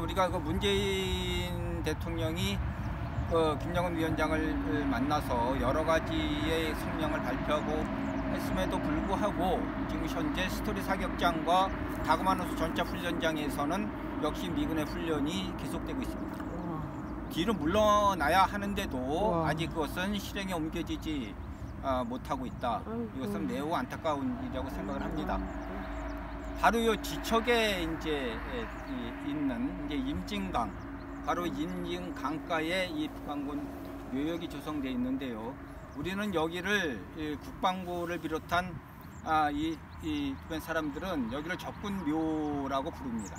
그래서 우리가 그 문재인 대통령이 그 김정은 위원장을 만나서 여러 가지의 성명을 발표하고 했음에도 불구하고 지금 현재 스토리 사격장과 다그마노스 전차 훈련장에서는 역시 미군의 훈련이 계속되고 있습니다. 뒤로 물러나야 하는데도 아직 그것은 실행에 옮겨지지 못하고 있다. 이것은 매우 안타까운 일이라고 생각을 합니다. 바로 이 지척에 이제 있는 이제 임진강, 바로 임진강가에 이 북한군 묘역이 조성되어 있는데요. 우리는 여기를 국방부를 비롯한 이 주변 사람들은 여기를 적군묘라고 부릅니다.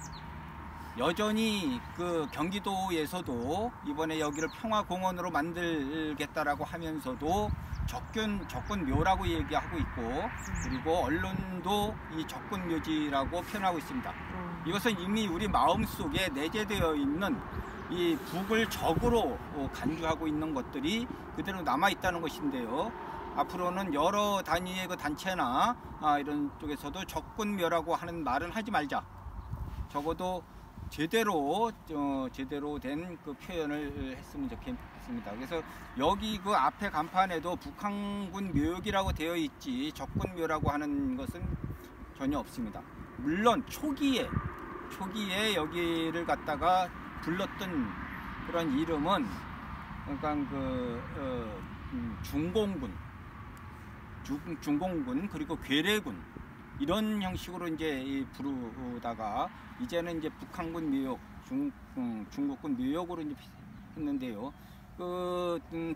여전히 그 경기도에서도 이번에 여기를 평화공원으로 만들겠다라고 하면서도 적군묘라고 얘기하고 있고, 그리고 언론도 이 적군묘지라고 표현하고 있습니다. 이것은 이미 우리 마음속에 내재되어 있는 이 북을 적으로 간주하고 있는 것들이 그대로 남아있다는 것인데요. 앞으로는 여러 단위의 그 단체나 이런 쪽에서도 적군묘라고 하는 말은 하지 말자. 적어도 제대로 된 그 표현을 했으면 좋겠습니다. 그래서 여기 그 앞에 간판에도 북한군 묘역이라고 되어 있지 적군묘라고 하는 것은 전혀 없습니다. 물론 초기에 여기를 갖다가 불렀던 그런 이름은 그러니까 중공군 그리고 괴뢰군 이런 형식으로 이제 부르다가 이제는 이제 북한군 묘역, 중국군 묘역으로 이제 했는데요.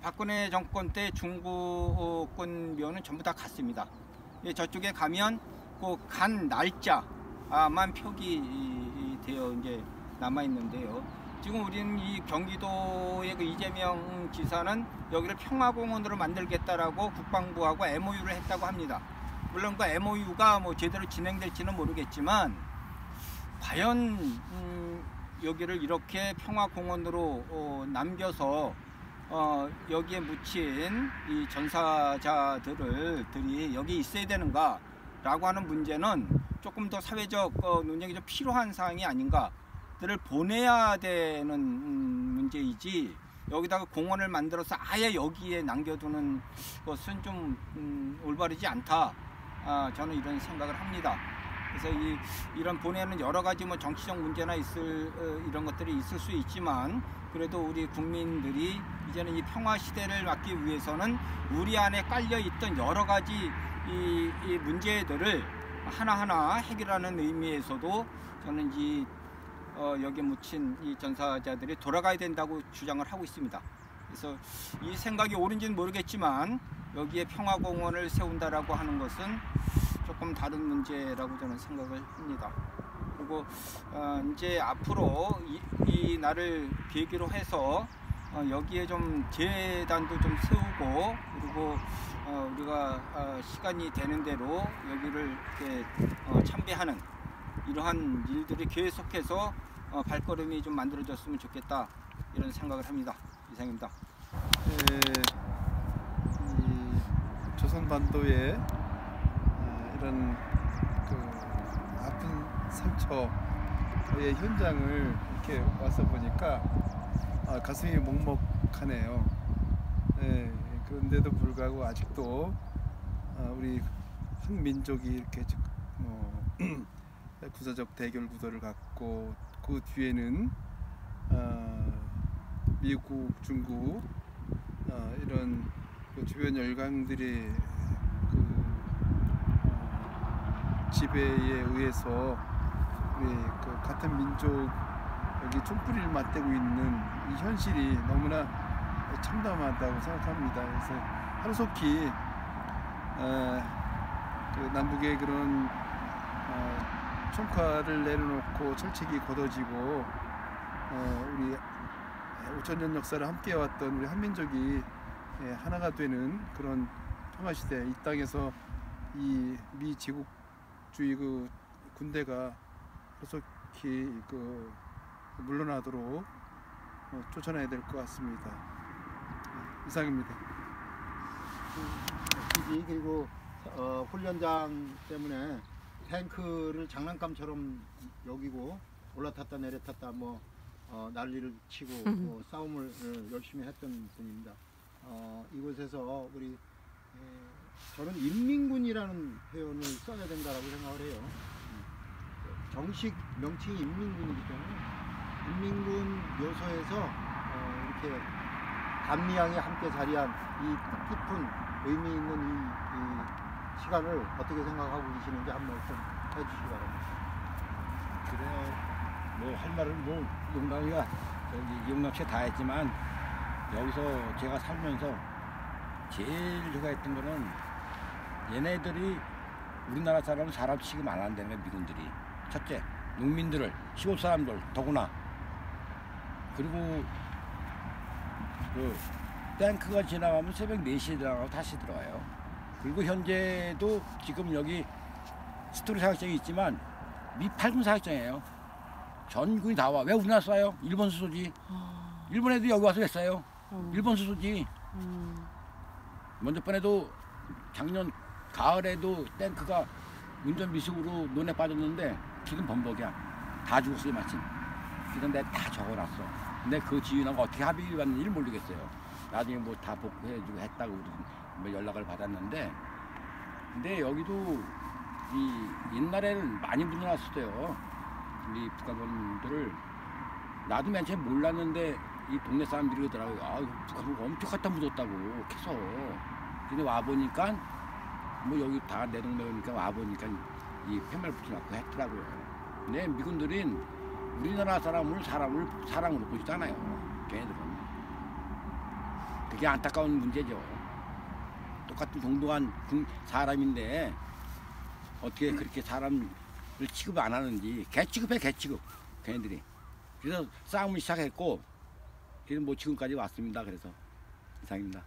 박근혜 정권 때 중국군 묘는 전부 다 같습니다. 저쪽에 가면 그 간 날짜만 표기되어 이제 남아 있는데요. 지금 우리는 이 경기도의 그 이재명 지사는 여기를 평화공원으로 만들겠다라고 국방부하고 MOU를 했다고 합니다. 물론 그 MOU가 뭐 제대로 진행될지는 모르겠지만 과연 여기를 이렇게 평화공원으로 남겨서 여기에 묻힌 이 전사자들이 여기 있어야 되는가 라고 하는 문제는 조금 더 사회적 논쟁이 좀 필요한 사항이 아닌가들을 보내야 되는 문제이지, 여기다가 공원을 만들어서 아예 여기에 남겨두는 것은 좀 올바르지 않다. 저는 이런 생각을 합니다. 그래서 이런 보내는 여러 가지 뭐 정치적 문제나 이런 것들이 있을 수 있지만, 그래도 우리 국민들이 이제는 이 평화 시대를 맞기 위해서는 우리 안에 깔려 있던 여러 가지 이 문제들을 하나하나 해결하는 의미에서도 저는 여기에 묻힌 이 전사자들이 돌아가야 된다고 주장을 하고 있습니다. 그래서 이 생각이 옳은지는 모르겠지만 여기에 평화공원을 세운다라고 하는 것은 조금 다른 문제라고 저는 생각을 합니다. 그리고 이제 앞으로 이 날을 계기로 해서 여기에 좀 재단도 좀 세우고, 그리고 우리가 시간이 되는 대로 여기를 이렇게 참배하는 이러한 일들이 계속해서 발걸음이 좀 만들어졌으면 좋겠다, 이런 생각을 합니다. 이상입니다. 이 조선반도에 이런 그 아픈 상처의 현장을 이렇게 와서 보니까 가슴이 먹먹하네요. 그런데도 불구하고 아직도 우리 한민족이 이렇게 구사적 대결 구도를 갖고, 그 뒤에는 미국, 중국 이런 그 주변 열강들의 지배에 의해서 우리 그 같은 민족 여기 촛불을 맞대고 있는 이 현실이 너무나 참담하다고 생각합니다. 그래서 하루속히 그 남북의 그런 총칼을 내려놓고 철책이 걷어지고 우리 5천년 역사를 함께해왔던 우리 한민족이 하나가 되는 그런 평화시대, 이 땅에서 이 미제국주의 그 군대가 하루속히 물러나도록 쫓아내야 될 것 같습니다. 이상입니다. 그리고 훈련장 때문에 탱크를 장난감처럼 여기고 올라탔다 내려탔다 뭐 난리를 치고 뭐 싸움을 열심히 했던 분입니다. 이곳에서 우리 저는 인민군이라는 표현을 써야 된다라고 생각을 해요. 정식 명칭이 인민군이기 때문에 인민군 묘소에서 이렇게 감리양이 함께 자리한 이 뜻깊은 의미 있는 이 시간을 어떻게 생각하고 계시는지 한 말씀 해주시기 바랍니다. 그래요. 뭐 할 말은 뭐 용남이가 저기 용남 씨가 다 했지만 여기서 제가 살면서 제일 제가 했던 거는 얘네들이 우리나라 사람 취급 안 한다는 거야. 미군들이 첫째 농민들을 시골 사람들 더구나 그리고 그 탱크가 지나가면 새벽 4시에 들어가고 다시 들어와요. 그리고 현재도 지금 여기 스토리 사격장이 있지만 미 8군 사격장이에요. 전군이 다 와. 왜 우리나라 쏴요? 일본 수소지. 일본 애들이 여기 와서 왜 쏴요? 일본 수소지. 먼저 번에도 작년 가을에도 탱크가 운전 미숙으로 논에 빠졌는데 지금 범벅이야. 다 죽었어요 마침. 그래서 내가 다 적어놨어. 근데 그 지휘관과 어떻게 합의를 받는지를 모르겠어요. 나중에 뭐 다 복구해주고 했다고 우리 뭐 연락을 받았는데 근데 여기도 이 옛날에는 많이 묻어놨었어요. 우리 북한군들을 나도 맨 처음에 몰랐는데 이 동네 사람들이 그러더라고요. 아 북한군 엄청 갖다 묻었다고 해서 근데 와보니까 뭐 여기 다 내 동네 오니까 와보니까 이 팻말 붙여놓고 했더라고요. 근데 미군들은 우리나라 사람을 사랑으로 보지도 않아요. 걔네들은. 그게 안타까운 문제죠. 똑같은 동등한 사람인데 어떻게 그렇게 사람을 취급 안 하는지 개 취급해 개 취급 걔네들이. 그래서 싸움을 시작했고 그래서 뭐 지금까지 왔습니다. 그래서 이상입니다.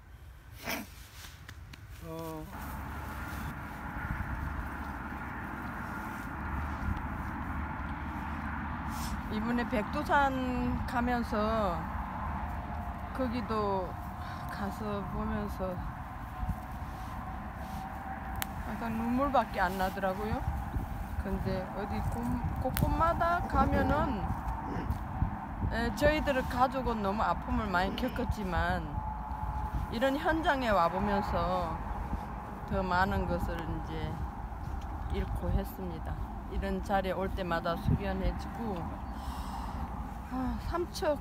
이번에 백두산 가면서 거기도 가서 보면서 약간 눈물밖에 안 나더라고요. 근데 어디 곳곳마다 가면은 저희들의 가족은 너무 아픔을 많이 겪었지만 이런 현장에 와보면서 더 많은 것을 이제 잃고 했습니다. 이런 자리에 올 때마다 숙연해지고 삼척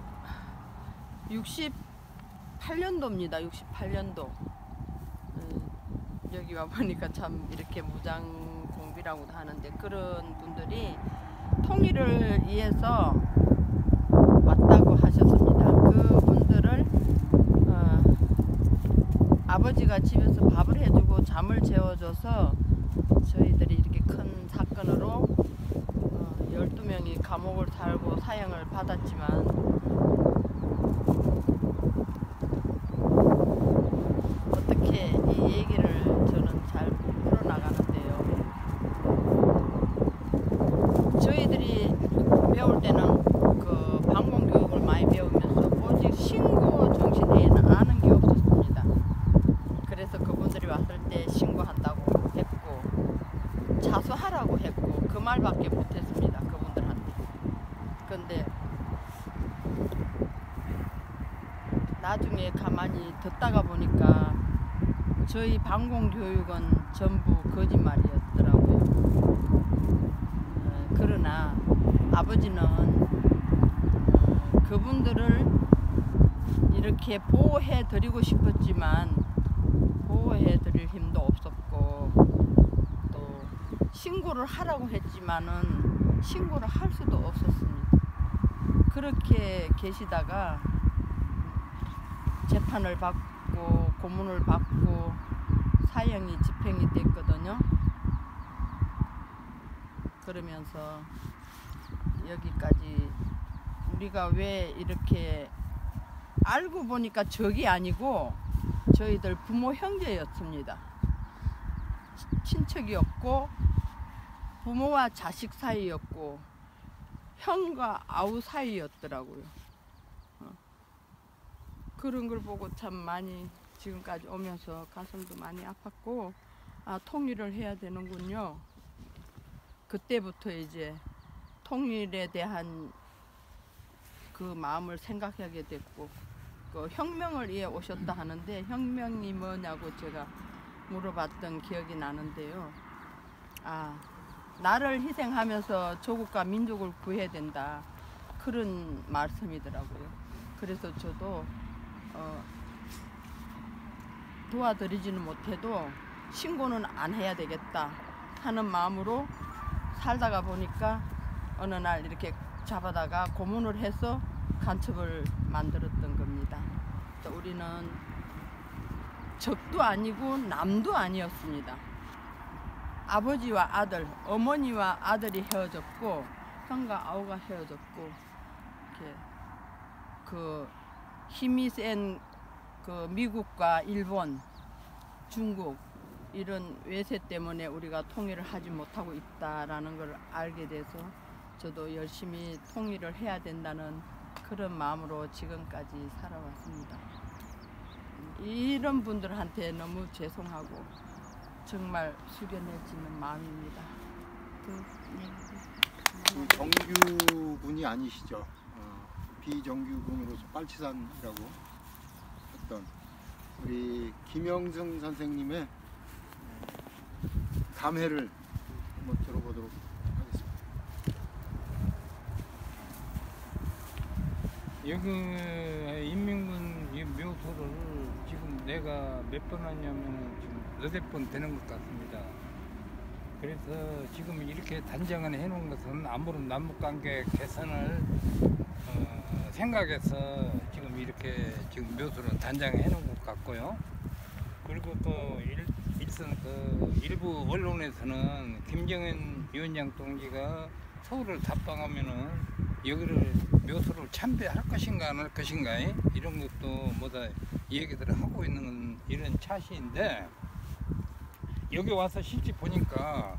68년도입니다. 68년도. 여기 와보니까 참 이렇게 무장공비라고도 하는데 그런 분들이 통일을 위해서 왔다고 하셨습니다. 그분들을 아버지가 집에서 밥을 해주고 잠을 재워줘서 저희들이 이렇게 큰 사건으로 12명이 감옥을 살고 사형을 받았지만 어떻게 이 얘기를 저는 잘 풀어나가는데요. 저희들이 배울 때는 그 방공교육을 많이 배우면서 오직 신고 정신 외에는 아는 게 없었습니다. 그래서 그분들이 왔을 때 신고한다고 했고 자수하라고 했고 그 말밖에 못했습니다. 그분들한테. 근데 나중에 가만히 듣다가 보니까 저희 방공교육은 전부 거짓말이었더라고요. 그러나 아버지는 그분들을 이렇게 보호해 드리고 싶었지만 보호해 드릴 힘도 없었고 또 신고를 하라고 했지만은 신고를 할 수도 없었습니다. 그렇게 계시다가 재판을 받고 고문을 받고 사형이 집행이 됐거든요. 그러면서 여기까지 우리가 왜 이렇게 알고 보니까 적이 아니고 저희들 부모 형제였습니다. 친척이었고 부모와 자식 사이였고 형과 아우 사이였더라고요. 그런 걸 보고 참 많이 지금까지 오면서 가슴도 많이 아팠고 통일을 해야 되는군요. 그때부터 이제 통일에 대한 그 마음을 생각하게 됐고, 그 혁명을 위해 오셨다 하는데 혁명이 뭐냐고 제가 물어봤던 기억이 나는데요. 나를 희생하면서 조국과 민족을 구해야 된다, 그런 말씀이더라고요. 그래서 저도 도와드리지는 못해도 신고는 안 해야 되겠다 하는 마음으로 살다가 보니까 어느 날 이렇게 잡아다가 고문을 해서 간첩을 만들었던 겁니다. 우리는 적도 아니고 남도 아니었습니다. 아버지와 아들, 어머니와 아들이 헤어졌고 형과 아우가 헤어졌고, 이렇게 그 힘이 센 그 미국과 일본, 중국 이런 외세 때문에 우리가 통일을 하지 못하고 있다라는 걸 알게 돼서 저도 열심히 통일을 해야 된다는 그런 마음으로 지금까지 살아왔습니다. 이런 분들한테 너무 죄송하고 정말 숙연해지는 마음입니다. 그 정규군이 아니시죠? 비정규군으로서 빨치산이라고 했던 우리 김영승 선생님의 감회를 한번 들어보도록 하겠습니다. 여기 인민군 이 묘소를 지금 내가 몇 번 왔냐면 지금 8번 되는 것 같습니다. 그래서 지금 이렇게 단장을 해놓은 것은 아무런 남북관계 개선을 생각해서 지금 이렇게 지금 묘소를 단장해 놓은 것 같고요. 그리고 또 일부 언론에서는 김정은 위원장 동지가 서울을 답방하면은 여기를 묘소를 참배할 것인가 안 할 것인가 이런 것도 뭐다 얘기들을 하고 있는 이런 차시인데, 여기 와서 실제 보니까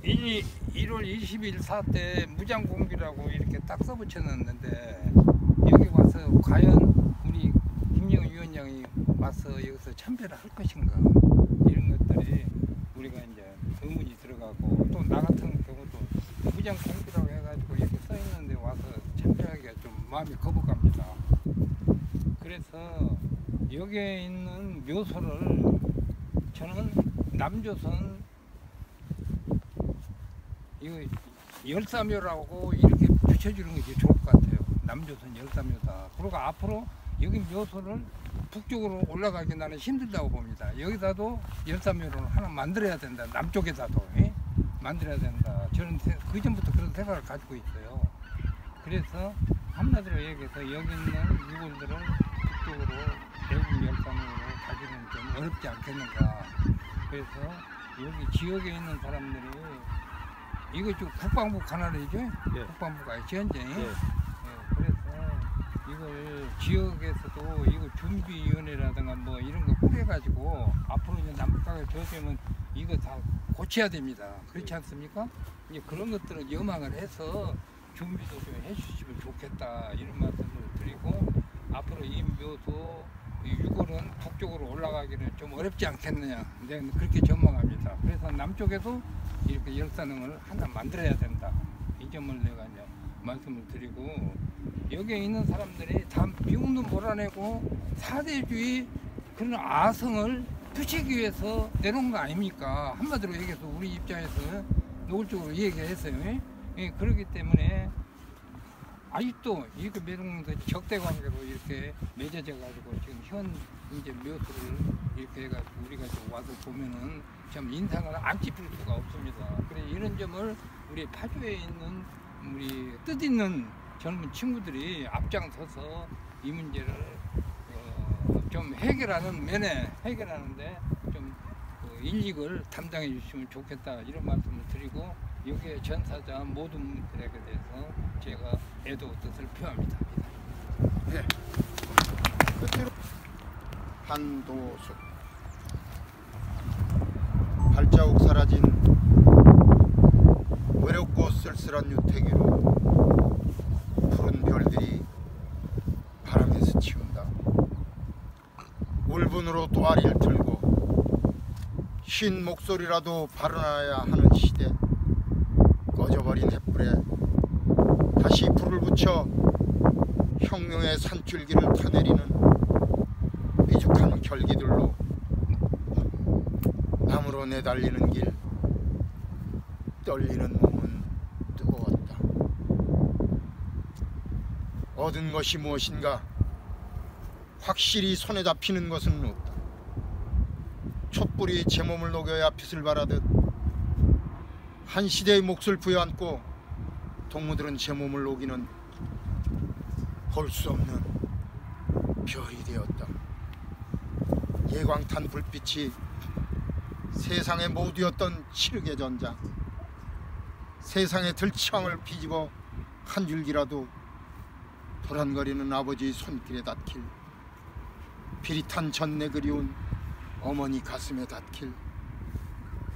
1월 20일 사 때 무장공비라고 이렇게 딱 써붙였는데, 여기 와서 과연 우리 김정은 위원장이 와서 여기서 참배를 할 것인가, 이런 것들이 우리가 이제 의문이 들어가고, 또 나 같은 경우도 무장공비라고 해가지고 이렇게 써 있는데 와서 참배하기가 좀 마음이 거북합니다. 그래서 여기에 있는 묘소를 저는 남조선 이거 열사묘라고 이렇게 붙여주는 것이 좋을 것 같아요. 남조선 열사묘다. 그리고 앞으로 여기 묘소를 북쪽으로 올라가기 나는 힘들다고 봅니다. 여기다도 열사묘를 하나 만들어야 된다. 남쪽에다도 만들어야 된다. 저는 그 전부터 그런 생각을 가지고 있어요. 그래서 한마디로 얘기해서 여기 있는 유골들을 북쪽으로 대북 열사묘로 가지는 좀 어렵지 않겠는가. 그래서 여기 지역에 있는 사람들이 이거 지금 국방부 관할이죠? 예. 국방부가 현재. 예. 그래서 이걸 지역에서도 이거 준비위원회라든가 뭐 이런 거 꾸려가지고 앞으로 이제 남북관계 조정은 이거 다 고쳐야 됩니다. 그렇지 않습니까? 이제 그런 것들을 염항을 해서 준비도 좀 해주시면 좋겠다, 이런 말씀을 드리고, 앞으로 이 묘소 유골은 북쪽으로 올라가기는 좀 어렵지 않겠느냐, 네, 그렇게 전망합니다. 그래서 남쪽에도 이렇게 열사능을 하나 만들어야 된다, 이 점을 내가 이제 말씀을 드리고, 여기에 있는 사람들이 다 미국도 몰아내고 사대주의 그런 아성을 푸시기 위해서 내놓은 거 아닙니까? 한마디로 얘기해서 우리 입장에서 노골적으로 얘기했어요. 예, 그렇기 때문에 아직도 이렇게 매국노들이 적대 관계로 이렇게 맺어져 가지고 지금 현 이제 묘소를 이렇게 해가지고 우리가 좀 와서 보면은 참 인상을 안 짚을 수가 없습니다. 그래 이런 점을 우리 파주에 있는 우리 뜻있는 젊은 친구들이 앞장서서 이 문제를 좀 해결하는데 좀 일익을 담당해 주시면 좋겠다, 이런 말씀을 드리고, 여기에 전사자 모든 분들에게 대해서 제가 애도 뜻을 표합니다. 네. 끝으로 한도숙, 발자국 사라진 외롭고 쓸쓸한 유택 위로 푸른 별들이 바람에 스치운다. 울분으로 또아리를 들고 쉰 목소리라도 발언해야 하는 시대. 꺼져버린 횃불에 다시 불을 붙여 혁명의 산줄기를 타내리는 삐죽한 결기들로 남으로 내달리는 길, 떨리는 몸은 뜨거웠다. 얻은 것이 무엇인가? 확실히 손에 잡히는 것은 없다. 촛불이 제 몸을 녹여야 빛을 발하듯 한 시대의 몫을 부여안고 동무들은 제 몸을 녹이는 볼 수 없는 별이 되었다. 예광탄 불빛이 세상의 모두였던 치르게 전장, 세상의 들창을 비집어 한 줄기라도 도란거리는 아버지의 손길에 닿길, 비릿한 전내 그리운 어머니 가슴에 닿길,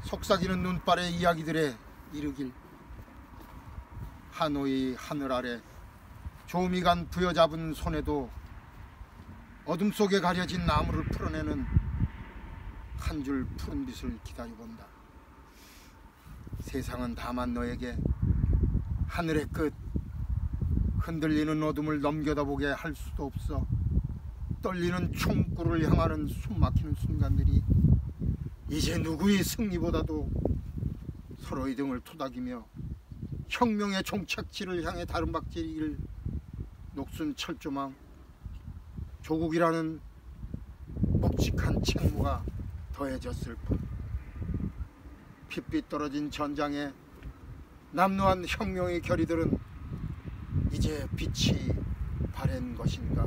속삭이는 눈발의 이야기들에 이르길, 하노이 하늘 아래 조미간 부여잡은 손에도 어둠 속에 가려진 나무를 풀어내는 한 줄 푸른 빛을 기다려본다. 세상은 다만 너에게 하늘의 끝, 흔들리는 어둠을 넘겨다보게 할 수도 없어. 떨리는 총구를 향하는 숨막히는 순간들이 이제 누구의 승리보다도 서로의 등을 토닥이며 혁명의 종착지를 향해 다름박질일 녹슨 철조망, 조국이라는 묵직한 책무가 더해졌을 뿐, 핏빛 떨어진 전장에 남루한 혁명의 결의들은 이제 빛이 바랜 것인가.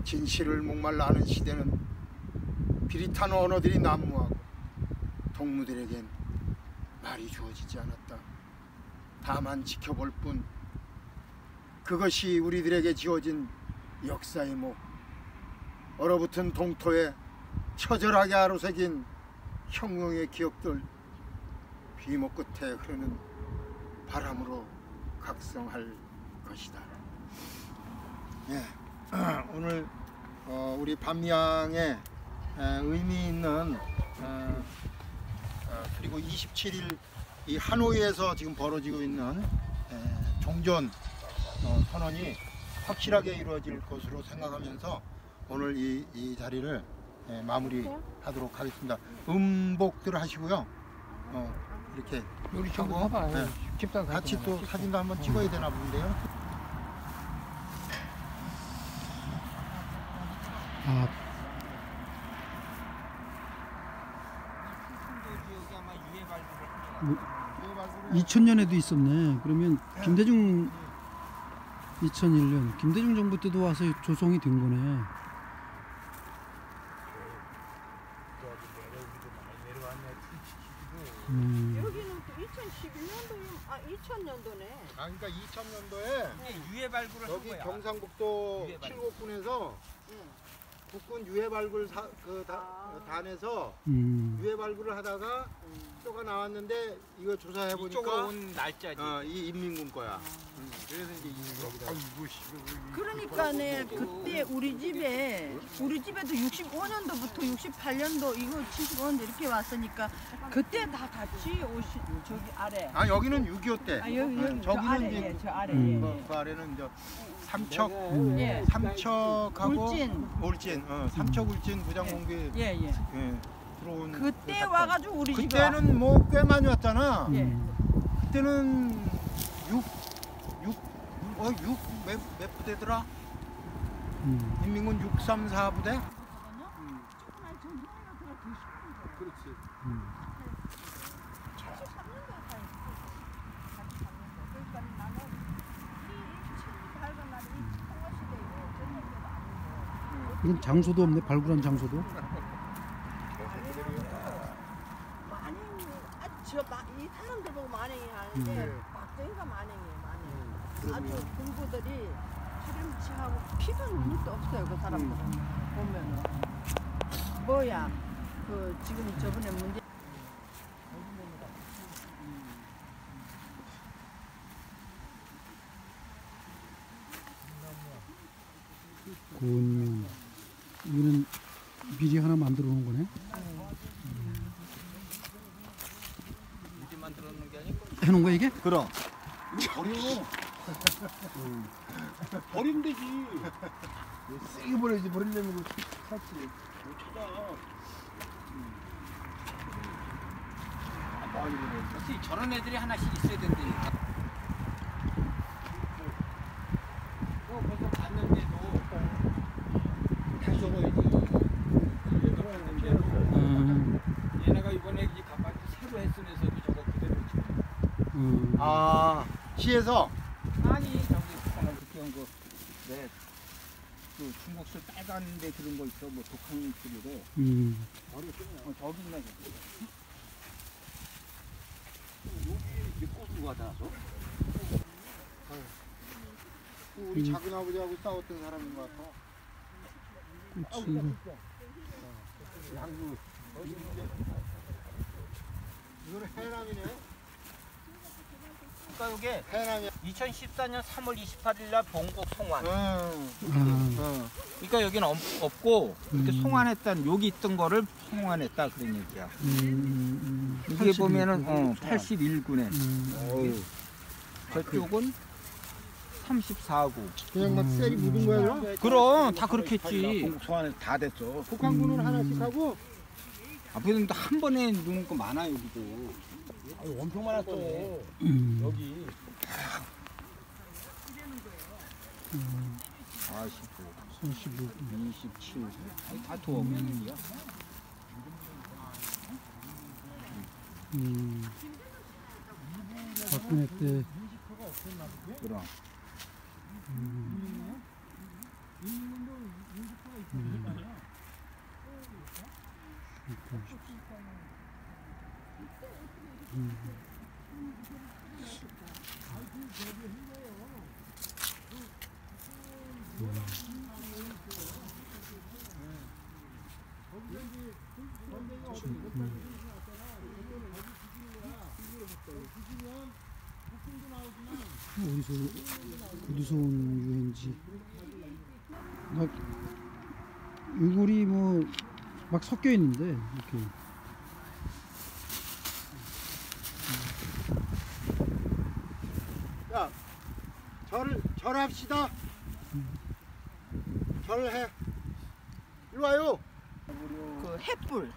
진실을 목말라 하는 시대는 비릿한 언어들이 난무하고 동무들에겐 말이 주어지지 않았다. 다만 지켜볼 뿐. 그것이 우리들에게 지어진 역사의 목, 얼어붙은 동토에 처절하게 아로새긴 혁명의 기억들, 비목 끝에 흐르는 바람으로 각성할 것이다. 예, 오늘 우리 밤양에 의미 있는 그리고 27일 이 하노이에서 지금 벌어지고 있는 종전 선언이 확실하게 이루어질 것으로 생각하면서 오늘 이 자리를 마무리하도록 하겠습니다. 음복들 하시고요. 이렇게 우리 저거 하고, 봐봐. 네. 집단 같이 또 사진도 한번 찍어야 되나 본데요. 아, 2000년에도 있었네. 그러면 김대중 2001년 김대중 정부 때도 와서 조성이 된 거네. 여기는 또 2011년도, 2000년도네. 그러니까 2000년도에 유해 발굴을 한 여기 거야. 경상북도 유해 발굴. 칠곡군에서 국군 유해 발굴 단에서 유해 발굴을 하다가 뼈가 나왔는데 이거 조사해 이쪽으로 보니까 온 날짜지. 이 인민군 거야. 그래서 이제 여기다. 그러니까네, 그때 우리 집에도 65년도부터 68년도, 이거 75년도 이렇게 왔으니까 그때 다 같이 오신 저기 아래. 아 여기는 6.25 때. 여기 저 저기는 아래, 이제 예, 저 아래. 그 아래는 이제 삼척, 예. 삼척하고 울진. 삼척 울진 부장공비 예. 들어온. 그때 와가지고 우리 집에 그때는 뭐 꽤 많이 왔잖아. 예. 그때는 6 몇 부대더라? 인민군 634부대? 그렇지. 이건 장소도 없네. 발굴한 장소도. 만행, 이 사람들 보고 만행이 하는데 박정희가 만행이에요, 만행. 아주 군부들이 파렴치하고 피가 눈도 없어요, 그 사람들은. 보면은 뭐야, 그 지금 저번에 문제. 군 이거는 미리 하나 만들어 놓은 거네. 미리 만들어 놓은 게 아니고 해놓은 거야 이게? 그럼. 버려. 버리면 되지. 세게 버려야지. 버리려면 이거 샀지. 못 찾아. 역시 저런 애들이 하나씩 있어야 된다니까. 벌써 봤는데도 다시 적어야지. 얘네가 이번에 이 가까이 새로 했으면서도 저거 그대로 지금. 아, 시에서? 아니 저기 방금 그때 한거 네. 그 중국술 빨간데 그런 거 있어. 뭐 독한 술이래. 저기 있네. 여기 꽃으로 가다 놨어? 우리 작은 아버지하고 싸웠던 사람인 것 같아. 꽃이 양주. 이거는 해남이네. 그러니까 이게 해남이야. 2014년 3월 28일 날 본국 송환. 그러니까 여기는 없고 이렇게 송환했다는 여기 있던 거를 송환했다 그런 얘기야. 이게 보면은 81구네. 저쪽은 34구. 그냥 막 셀이 묻은 거야, 그럼 다 그렇겠지. 동국 소환에 다 됐어. 북한군은 하나씩 하고. 앞에는 또 한 번에 누는 거 많아 여기도. 아유, 엄청 많았어. 여기. 45, 27, 다 도움이야. 박근혜 때 그럼. 어디서 어디서 온 유해인지 막 유골이 뭐 막 섞여 있는데 이렇게 야, 절합시다. 절해. 일로 와요. 그 햇불.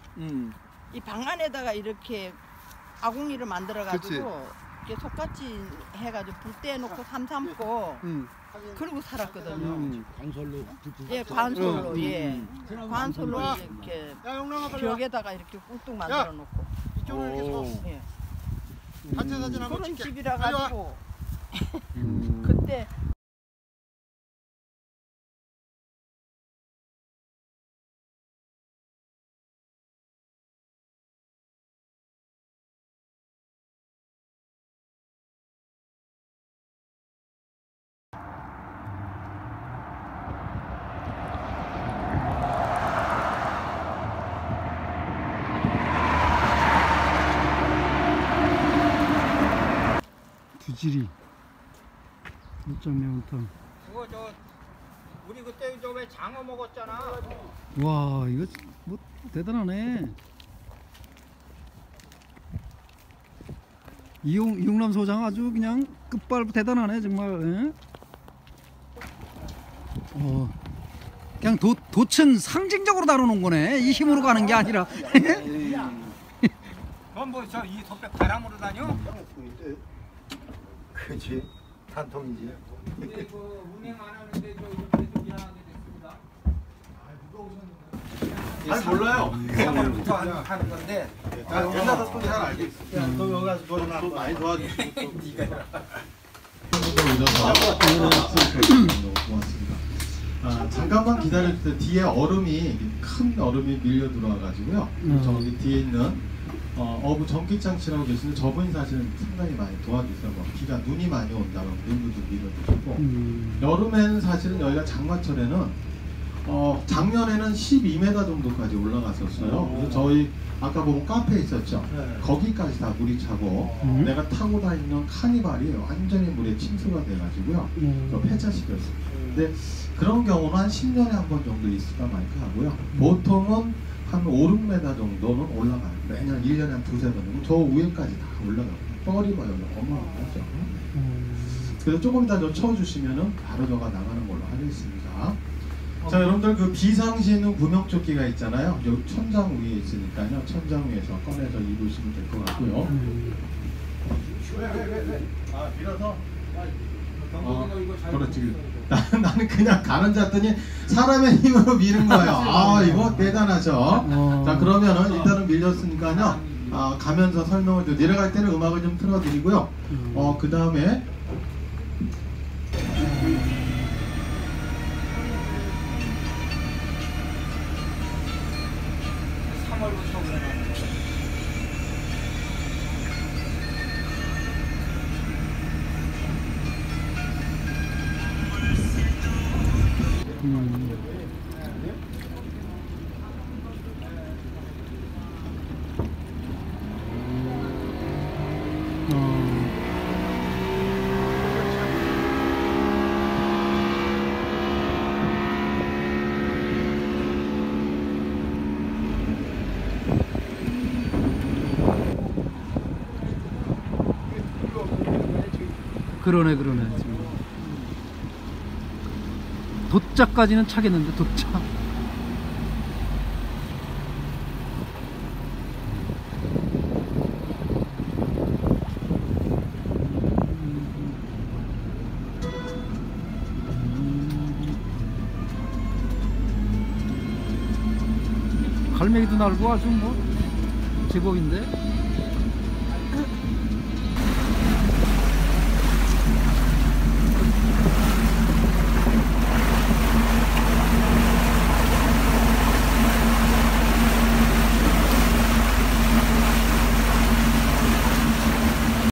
이 방 안에다가 이렇게 아궁이를 만들어가지고 이렇게 속같이 해가지고 불 떼놓고 삼 삼고 그러고 살았거든요. 광설로. 예, 관솔로. 예. 관솔로 이렇게 야, 영랑아 빨리 와. 벽에다가 이렇게 꾹꾹 만들어 놓고. 이쪽으로 이렇게 서. 예. 단체 사진 한번 그런 찍게. 집이라 빨리 와. 가지고 그때 두지리 1.매운탕. 그거 우리 그때 왜 장어 먹었잖아. 와 이거 뭐 대단하네. 이용남 소장 아주 그냥 끝발 대단하네 정말. 그냥 돛은 상징적으로 다루는 거네. 이 힘으로 가는 게 아니라. 그럼 뭐 저 이 덮백 바람으로 다녀? 그렇지. 단통이지. 근데 그 운행 안 하는데 저 이렇게 좀 미안하게 됐습니다. 잘 몰라요. 생활부터 하는 건데. 옛날 소리 잘 알겠어. 야, 너 여기 가서 버리면 또 많이 도와주시고. 고맙습니다. 잠깐만 기다려주세요. 뒤에 얼음이 큰 얼음이 밀려 들어와가지고요. 저기 뒤에 있는 어부 전기장치라고 계시는데 저분이 사실은 상당히 많이 도와주세요. 뭐 비가 눈이 많이 온다면 눈도 좀 밀어주시고 여름에는 사실은 여기가 장마철에는 작년에는 12m 정도까지 올라갔었어요. 그래서 저희 아까 보면 카페 있었죠. 거기까지 다 물이 차고 내가 타고 다니는 카니발이 완전히 물에 침수가 돼가지고요. 폐차시켰어요. 근데 그런 경우는 한 10년에 한 번 정도 있을까 말까 하고요. 보통은 한 5, 6m 정도는 올라가요. 매년 1년에 한 두세 번 정도. 저 위에까지 다 올라가거든요. 뻘이 뭐 어마어마하죠. 그래서 조금 이따 좀 쳐주시면은 바로 저가 나가는 걸로 하겠습니다. 자, 여러분들 그 비상시에는 구명조끼가 있잖아요. 여기 천장 위에 있으니까요. 천장 위에서 꺼내서 입으시면 될 것 같고요. 아, 밀어서. 그렇지. 나는 그냥 가는 줄 알았더니 사람의 힘으로 미는 거예요. 아, 이거 대단하죠. 자, 그러면은 일단은 밀렸으니까요. 가면서 설명을 좀 내려갈 때는 음악을 좀 틀어드리고요. 그 다음에 그러네. 지금 도자까지는 차겠는데 도자. 갈매기도 날고 아주 뭐 제법인데.